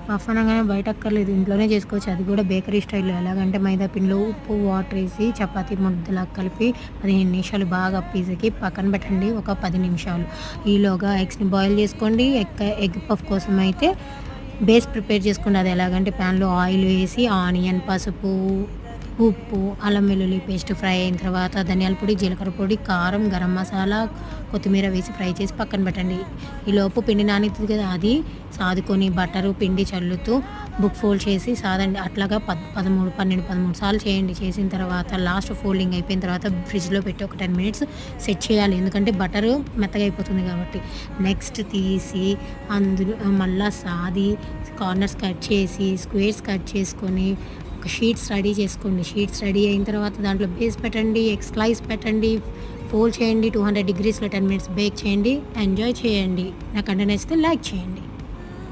Puff అనగానే బయట అక్కర్లేదు, ఇంట్లోనే చేసుకోవచ్చు. అది కూడా బేకరీ స్టైల్‌లో. ఎలాగంటే మైదా పిండిలో ఉప్పు, వాటర్ ఏసి చపాతీ ముద్దలా కలిపి 15 నిమిషాలు బాగా పిసికి పక్కన పెట్టండి. ఒక 10 నిమిషాలు. ఈలోగా ఎగ్స్‌ని బాయిల్ చేసుకోండి. ఎగ్ పఫ్ కోసం అయితే బేస్ ప్రిపేర్ చేసుకోండి. అది ఎలాగంటే ప్యాన్‌లో ఆయిల్ వేసి ఆనియన్, పసుపు, ఉప్పు, అల్లం వెల్లుల్లి పేస్ట్ ఫ్రై అయిన తర్వాత ధనియాల పొడి, జీలకర్ర పొడి, కారం, గరం మసాలా, కొత్తిమీర వేసి ఫ్రై చేసి పక్కన పెట్టండి. ఈలోపు పిండి నానిద్ది కదా, అది సాదుకొని బటరు పిండి చల్లుతూ బుక్ ఫోల్డ్ చేసి సాదండి. అట్లాగా 13 సార్లు చేయండి. చేసిన తర్వాత లాస్ట్ ఫోల్డింగ్ అయిపోయిన తర్వాత ఫ్రిడ్జ్‌లో పెట్టి ఒక 10 మినిట్స్ సెట్ చేయాలి. ఎందుకంటే బటరు మెత్తగా అయిపోతుంది కాబట్టి. నెక్స్ట్ తీసి అందులో మళ్ళా సాది కార్నర్స్ కట్ చేసి స్క్వేర్స్ కట్ చేసుకొని ఒక షీట్స్ రెడీ చేసుకోండి. షీట్స్ రెడీ అయిన తర్వాత దాంట్లో బేస్ పెట్టండి, ఎగ్ స్లైస్ పెట్టండి, ఫోల్డ్ చేయండి, 200 డిగ్రీస్‌లో 10 మినిట్స్ బేక్ చేయండి. ఎంజాయ్ చేయండి. నా కంటెంట్ నచ్చితే లైక్ చేయండి.